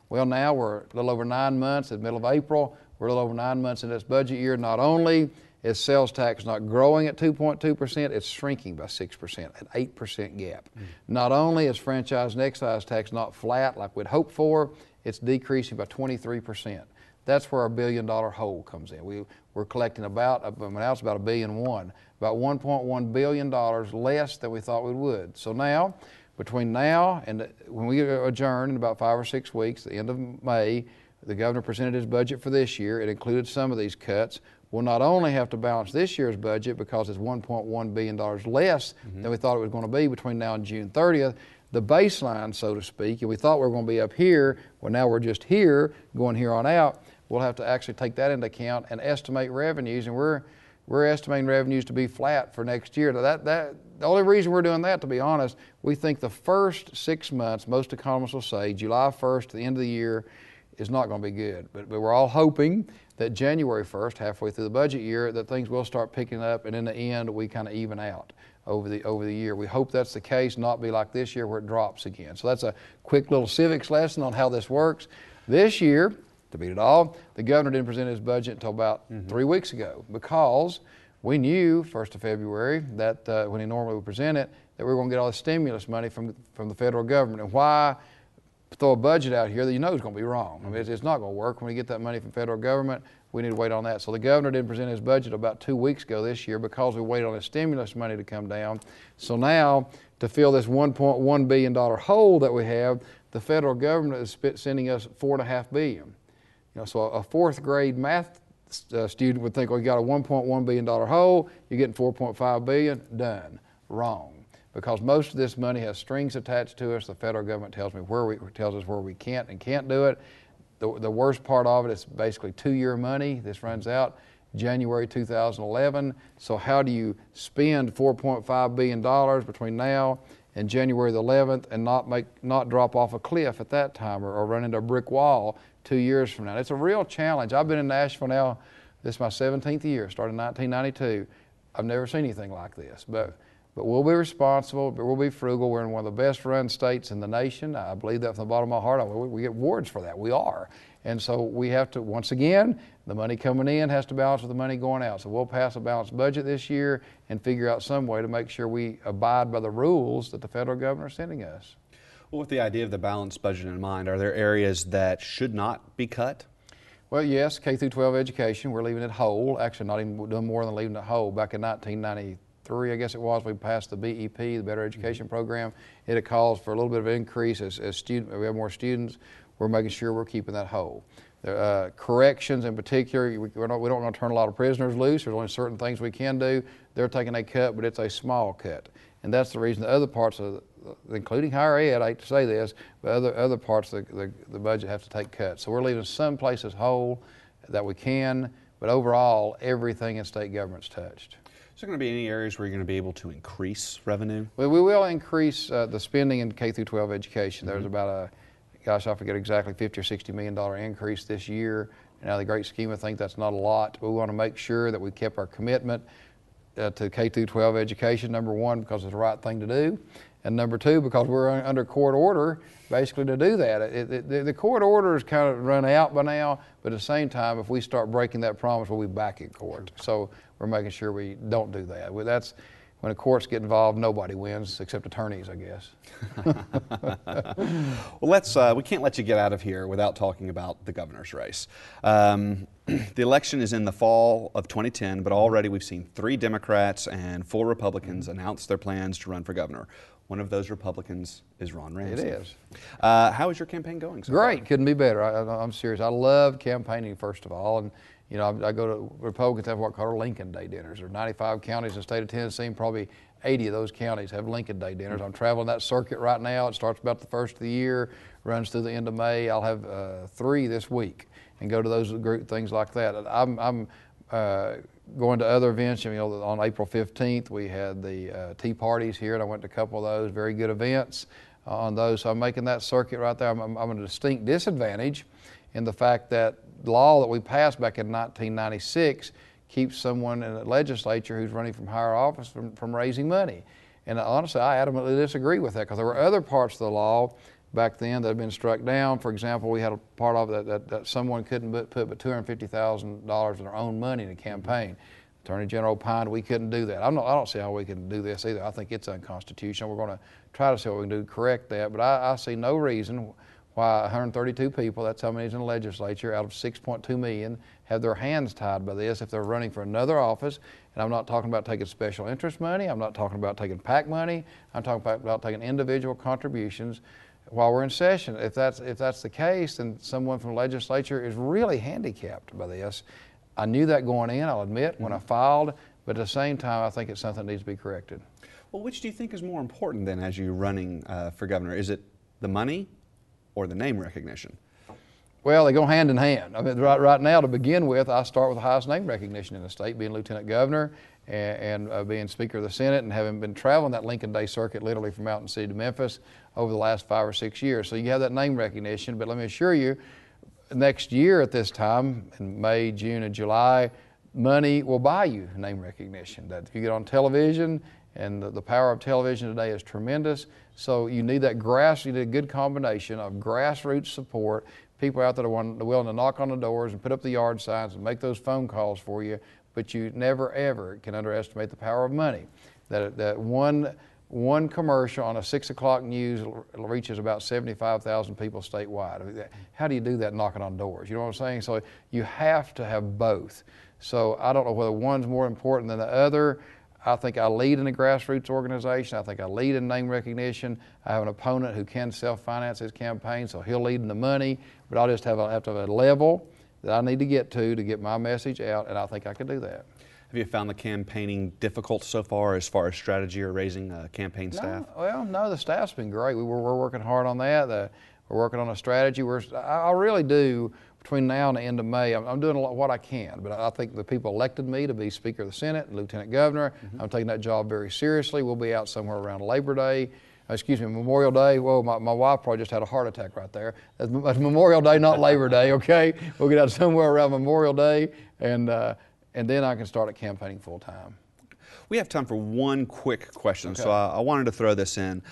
Well, now we're a little over 9 months, in the middle of April, we're a little over 9 months in this budget year. Not only is sales tax not growing at 2.2%, it's shrinking by 6%, an 8% gap. Not only is franchise and excise tax not flat like we'd hoped for, it's decreasing by 23%. That's where our $1 billion hole comes in. We're collecting about, now it's about $1.1 billion, about $1.1 billion less than we thought we would. So now, between now and when we adjourn in about 5 or 6 weeks, the end of May, the governor presented his budget for this year. It included some of these cuts. We'll not only have to balance this year's budget because it's $1.1 billion less than we thought it was going to be between now and June 30th, the baseline, so to speak, and we thought we were going to be up here, well now we're just here, going here on out. We'll have to actually take that into account and estimate revenues, and we're estimating revenues to be flat for next year. The only reason we're doing that, to be honest, we think the first 6 months, most economists will say, July 1st to the end of the year, is not going to be good. But we're all hoping that January 1st, halfway through the budget year, that things will start picking up, and in the end, we kind of even out over the year. We hope that's the case, not be like this year where it drops again. So that's a quick little civics lesson on how this works. This year, to beat it all, the governor didn't present his budget until about 3 weeks ago, because we knew 1st of February that when he normally would present it, that we were going to get all the stimulus money from the federal government. And why throw a budget out here that you know is going to be wrong? I mean, it's not going to work. When we get that money from federal government, we need to wait on that. So the governor didn't present his budget about 2 weeks ago this year because we waited on his stimulus money to come down. So now, to fill this $1.1 billion hole that we have, the federal government is sending us $4.5 billion. You know, so a 4th grade math student would think, well, you got a $1.1 billion hole, you're getting $4.5 billion, done. Wrong. Because most of this money has strings attached to us. The federal government tells us where we can't and can't do it. The worst part of it is basically 2-year money. This runs out January 2011. So how do you spend $4.5 billion between now and January the 11th and not drop off a cliff at that time or run into a brick wall 2 years from now? It's a real challenge. I've been in Nashville now, this is my 17th year, started in 1992. I've never seen anything like this. But we'll be responsible, but we'll be frugal. We're in one of the best run states in the nation. I believe that from the bottom of my heart. We get awards for that. We are. And so we have to, once again, the money coming in has to balance with the money going out. So we'll pass a balanced budget this year and figure out some way to make sure we abide by the rules that the federal governor is sending us. Well, with the idea of the balanced budget in mind, are there areas that should not be cut? Well, yes, K through 12 education, we're leaving it whole. Actually, not even doing more than leaving it whole. Back in 1993, I guess it was, we passed the BEP, the Better Education Program. It calls for a little bit of increase as we have more students. We're making sure we're keeping that whole. Corrections in particular, we don't want to turn a lot of prisoners loose. There's only certain things we can do. They're taking a cut, but it's a small cut. And that's the reason the other parts of including higher ed, I hate to say this, but other parts of the budget have to take cuts. So we're leaving some places whole that we can, but overall, everything in state government's touched. Is there going to be any areas where you're going to be able to increase revenue? Well, we will increase the spending in K through 12 education. There's about I forget exactly, $50 or $60 million increase this year. Now, the great scheme of things, that's not a lot. We want to make sure that we kept our commitment to K through 12 education, number one, because it's the right thing to do, and number two, because we're under court order basically to do that. The court order is kind of run out by now, but at the same time, if we start breaking that promise, we'll be back in court. So we're making sure we don't do that. That's when the courts get involved, nobody wins except attorneys, I guess. Well, we can't let you get out of here without talking about the governor's race. The election is in the fall of 2010, but already we've seen 3 Democrats and 4 Republicans announce their plans to run for governor. One of those Republicans is Ron Ramsey. It is. How is your campaign going so Great. far? Couldn't be better. I'm serious. I love campaigning, first of all. And you know, I go to Republicans have what called Lincoln Day dinners. There are 95 counties in the state of Tennessee, and probably 80 of those counties have Lincoln Day dinners. I'm traveling that circuit right now. It starts about the first of the year, runs through the end of May. I'll have 3 this week and go to those group things like that. I'm going to other events. You know, on April 15th, we had the tea parties here, and I went to a couple of those, very good events on those. So I'm making that circuit right there. I'm at a distinct disadvantage in the fact that the law that we passed back in 1996 keeps someone in the legislature who's running from higher office from raising money. And honestly, I adamantly disagree with that, because there were other parts of the law back then that had been struck down. For example, we had a part of it that someone couldn't put but $250,000 of their own money in a campaign. Attorney General opined we couldn't do that. I don't see how we can do this either. I think it's unconstitutional. We're going to try to see what we can do to correct that, but I see no reason why 132 people, that's how many is in the legislature, out of 6.2 million, have their hands tied by this if they're running for another office. And I'm not talking about taking special interest money. I'm not talking about taking PAC money. I'm talking about taking individual contributions while we're in session. If that's the case, then someone from the legislature is really handicapped by this. I knew that going in, I'll admit, when I filed, but at the same time, I think it's something that needs to be corrected. Well, which do you think is more important then as you're running for governor? Is it the money or the name recognition? Well, they go hand in hand. I mean, right now, to begin with, I start with the highest name recognition in the state, being lieutenant governor and being Speaker of the Senate, and having been traveling that Lincoln Day circuit literally from Mountain City to Memphis over the last 5 or 6 years. So you have that name recognition, but let me assure you, next year at this time, in May, June, and July, money will buy you name recognition. That if you get on television, and the power of television today is tremendous, so you need that you need a good combination of grassroots support, people out there that are willing to knock on the doors and put up the yard signs and make those phone calls for you, but you never ever can underestimate the power of money. That one commercial on a 6 o'clock news reaches about 75,000 people statewide. I mean, how do you do that knocking on doors? You know what I'm saying? So you have to have both. So I don't know whether one's more important than the other. I think I lead in a grassroots organization. I think I lead in name recognition. I have an opponent who can self-finance his campaign, so he'll lead in the money, but I'll just have to have a level that I need to get my message out, and I think I can do that. Have you found the campaigning difficult so far as strategy or raising campaign staff? No, the staff's been great. We're working hard on that. We're working on a strategy. I really do, between now and the end of May, I'm doing what I can, but I think the people elected me to be Speaker of the Senate and Lieutenant Governor. I'm taking that job very seriously. We'll be out somewhere around Memorial Day. Whoa, my wife probably just had a heart attack right there. That's Memorial Day, not Labor Day, okay? We'll get out somewhere around Memorial Day, and then I can start campaigning full time. We have time for one quick question, okay. So I wanted to throw this in.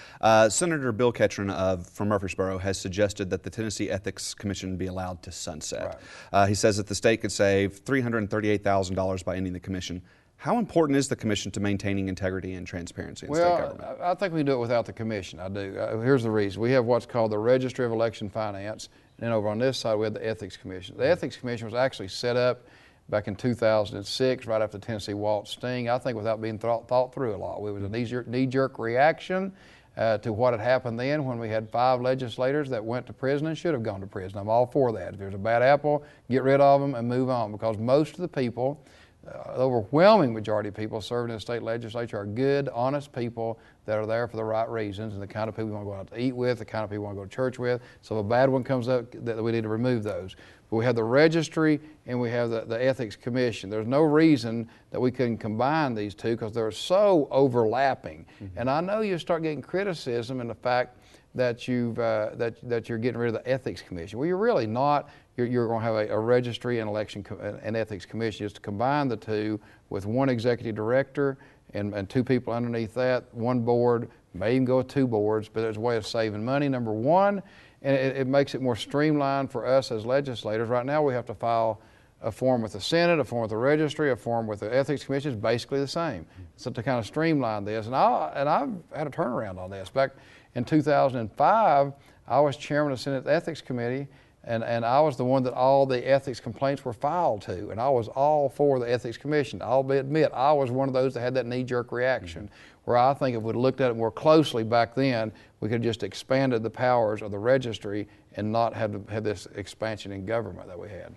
Senator Bill Ketron from Murfreesboro has suggested that the Tennessee Ethics Commission be allowed to sunset. Right. He says that the state could save $338,000 by ending the commission. How important is the commission to maintaining integrity and transparency in state government? I think we can do it without the commission. I do. Here's the reason. We have what's called the Registry of Election Finance, and then over on this side we have the Ethics Commission. The Ethics Commission was actually set up back in 2006, right after the Tennessee Waltz sting, I think without being thought through a lot. It was a knee-jerk reaction to what had happened then when we had 5 legislators that went to prison and should have gone to prison. I'm all for that. If there's a bad apple, get rid of them and move on, because most of the people, the overwhelming majority of people serving in the state legislature are good, honest people that are there for the right reasons, and the kind of people we want to go out to eat with, the kind of people we want to go to church with. So if a bad one comes up, that we need to remove those. But we have the registry and we have the Ethics Commission. There's no reason that we couldn't combine these two, because they're so overlapping. And I know you start getting criticism in the fact that you're getting rid of the Ethics Commission. Well, you're really not. You're going to have a registry and and ethics commission, just to combine the two with one executive director and 2 people underneath that, 1 board, may even go with 2 boards, but there's a way of saving money, number one, and it makes it more streamlined for us as legislators. Right now we have to file a form with the Senate, a form with the registry, a form with the Ethics Commission. It's basically the same. So to kind of streamline this, and I've had a turnaround on this. Back in 2005, I was chairman of the Senate Ethics Committee, and I was the one that all the ethics complaints were filed to, and I was all for the Ethics Commission. I'll admit, I was one of those that had that knee-jerk reaction, where I think if we'd looked at it more closely back then, we could have just expanded the powers of the registry and not have this expansion in government that we had.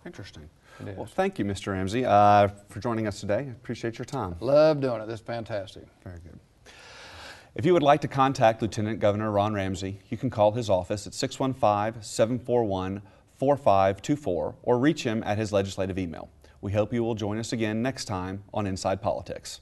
Interesting. Well, thank you, Mr. Ramsey, for joining us today. I appreciate your time. Love doing it. This is fantastic. Very good. If you would like to contact Lieutenant Governor Ron Ramsey, you can call his office at 615-741-4524 or reach him at his legislative email. We hope you will join us again next time on Inside Politics.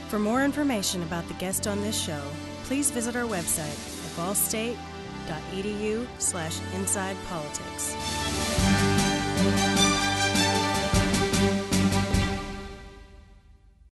For more information about the guest on this show, please visit our website at ballstate.com. www.edu/insidepolitics.